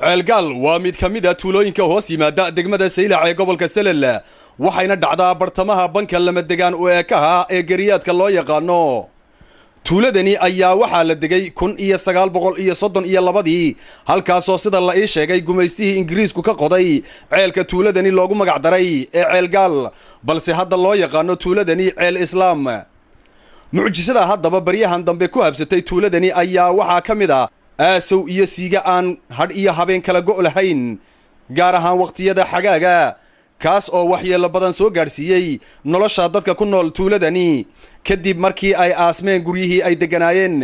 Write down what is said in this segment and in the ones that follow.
ceelgaal waa mid ka mid ah tuulooyinka hoos yimaada degmada Saylac ee gobolka Salel waxayna dhacdaa bartamaha banka lama degaan oo eekaha ee gariyaadka loo yaqaano. tuuladani ayaa waxaa la degay 1932 halkaasoo sida la ii sheegay gumaystihii Ingiriisku ka qoday ceelka tuuladani loogu magac daray ee ceelgaal balse hadda loo yaqaano tuuladani ceel islaam. mucjisada haddaba baryahan dambe ku habsatay tuuladani ayaa waxaa ka mid ah aasow iyo siiga aan hadh iyo habeen kala go' lahayn gaar ahaan waqtiyada xagaaga kaas oo waxyeello badan soo gaadhsiiyey nolosha dadka ku nool tuuladani kadib markii ay aasmeen guryihii ay degganaayeen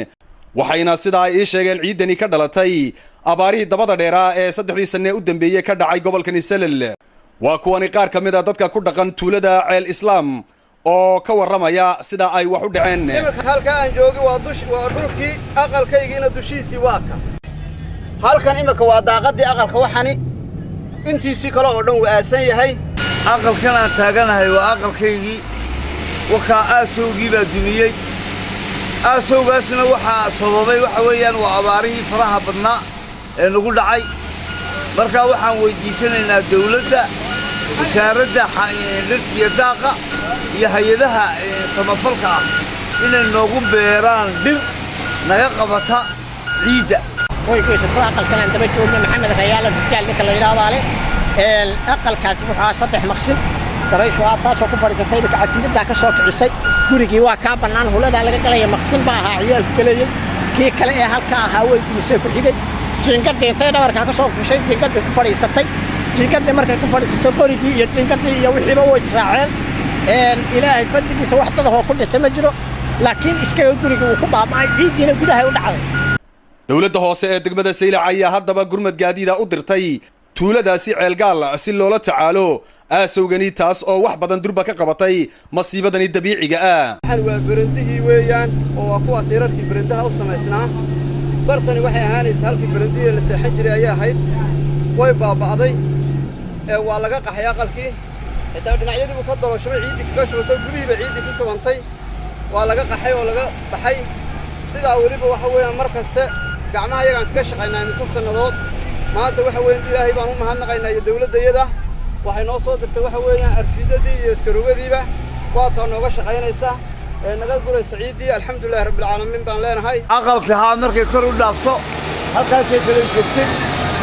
waxayna sidaa ay ii sheegeen ciidani ka dhalatay abaarihii dabada dheeraa ee 3 sane u dambeeyey ka dhacay gobolkani Salel. waa kuwani qaar ka mid ah dadka ku dhaqan tuulada ceel islaam oo ka waramaya sida ay wax u dhaceen. halka aan joogi waa dhulkii aqalkaygiina dushiisii waa ka halkan imika waa daaqadii aqalka waxani intiisii kale oo dhan waa aasan yahay. aqalkan aan taaganahay waa aqalkaygii waxa aasowgii baa dumiyey aasowgaasna waxaa sababay waxa weeyaan waa abaarihii faraha badnaa ee nagu dhacay marka waxaan weydiisanaynaa dawladda wasaaradda dhirta daaqa iyo hay'adaha samafalka ah inay noogu beeraan dhir naga qabata ciida. way ku soo aqalkan aan daba joogno maxamed rayaal fiical ninka la yiraahdo aqalkaasi waxa saddex maqsin dabayshu taasoo ku fadhiisatay bika casinada ka soo kicisay gurigii waa ka banaan hulada laga galay maqsin baa ahaa ciyaalku kaleeyay kii kale ee halka ahaa way ku soo xigay jinkada intay dhabarka ka soo fushay jinkada ku fadhiisatay jinkada markay ku fadhiisato qorigii iyo jinkada iyo wixiiba way israaceen ilaahay fadligiisa wax dad oo ku dhintay ma jiro laakiin iska guriga uu ku baabay ciidina gudaha u dhacday. dawladda hoose ee degmada Saylac ayaa haddaba gurmad gaadiida u dirtay tuuladaasi ceelgaal si loola tacaalo aasowgani taas oo wax badan durba ka qabatay masiibadani dabiiciga ah. waxaan waa barandihii weeyaan oo waa kuwa tiirarkii barandaha u samaysnaa bartani waxay ahaanaysaa halkii barandihii la seexan jiray ayaa ahayd way baaba'day waa laga qaxay aqalkii xitaa dhinacyadii uu ka dalooshamay ciidii kaga shubtay gudihiiba ciidii ku shubantay waa laga qaxay oo laga baxay sidaa weliba waxa weeyaan mar kaste gacmaha iyagaan kaga shaqaynaa mise sannadood maanta waxa weeyaan ilaahay baan u mahadnaqaynaa iyo dawladdeeda waxay noo soo dirtay waxa weeyaan arfidadii iyo iskarogadiiba waata nooga shaqaynaysa naga guraysa ciidii alxamdulillaah rabbil caalamiin baan leenahay. aqalka haa markay kor u dhaafto halkaasay kala joogtay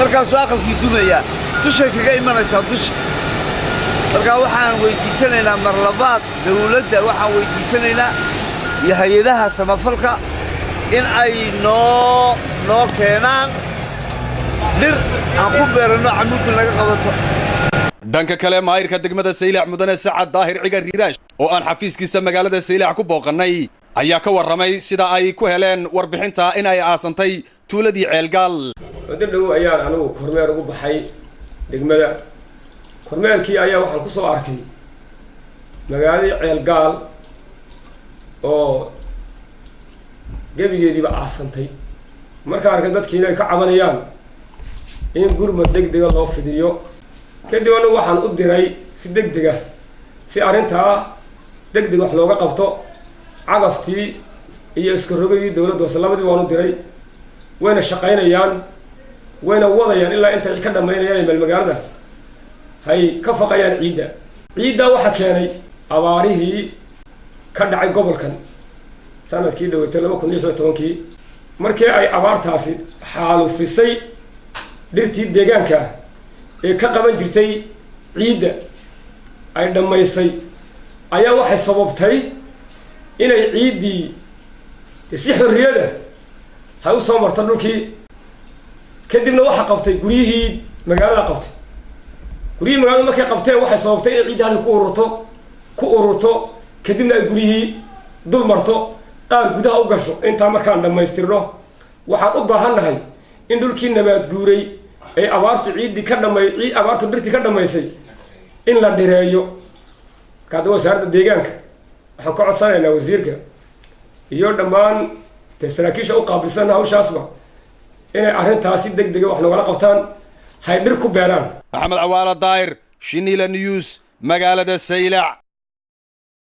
markaasuu aqalkii dumaya dushay kaga imanaysaa dusha marka waxaan weydiisanaynaa mar labaad dawladda waxaan weydiisanaynaa iyo hay'adaha samafalka in ay noo keenaan dhir aan ku beerano camuudda laga qabato. dhanka kale maayirka degmada Saylac mudane Sacad Daahir Cigar Riiraash oo aan xafiiskiisa magaalada Saylac ku booqanay ayaa ka waramay sida ay ku heleen warbixinta in ay aasantay tuuladii ceelgaal. wadadhow ayaan anigu kormeer ugu baxay degmada kormeerkii ayaa waxaan ku soo arkay magaalada ceelgaal oo gebigeediiba aasantay markaan arkay dadkii inay ka cabanayaan in gurmad degdega loo fidiyo kadib anigu waxaan u diray si degdega si arrintaa degdeg wax looga qabto cagaftii iyo iskarogadii dawladda hoose labadii waan u diray wayna shaqaynayaan wayna wadayaan ilaa intay ka dhammaynayaan meel magaalada hay ka faqayaan ciiddaa waxa keenay abaarihii ka dhacay gobolkan sanadkii dhawatay 2016 markii ay abaartaasi xaalufisay dhirtii deegaanka ee ka qaban jirtay ciidda ay dhammaysay ayaa waxay sababtay inay ciiddii si xorriyada hay u soo marta dhulkii kadibna waxa qabtay guryihii magaalada qabtay guryihii magaalada markay qabteen waxay sababtay in ciidda halka ku ururto kadibna ay guryihii dul marto qaar gudaha u gasho. intaa markaan dhammaystirno waxaan u baahannahay in dhulkii nabaad guuray ay abaartu dhirtii ka dhammaysay in la dhireeyo. kaada wasaaradda deegaanka waxaan ka codsanaynaa wasiirka iyo dhammaan saraakiisha u qaabilsan hawshaasba inay arrintaasi degdega wax nogala qabtaan hay dhir ku beeraan. Maxamed Awaala Daahir Shinila News magaalada Saylac.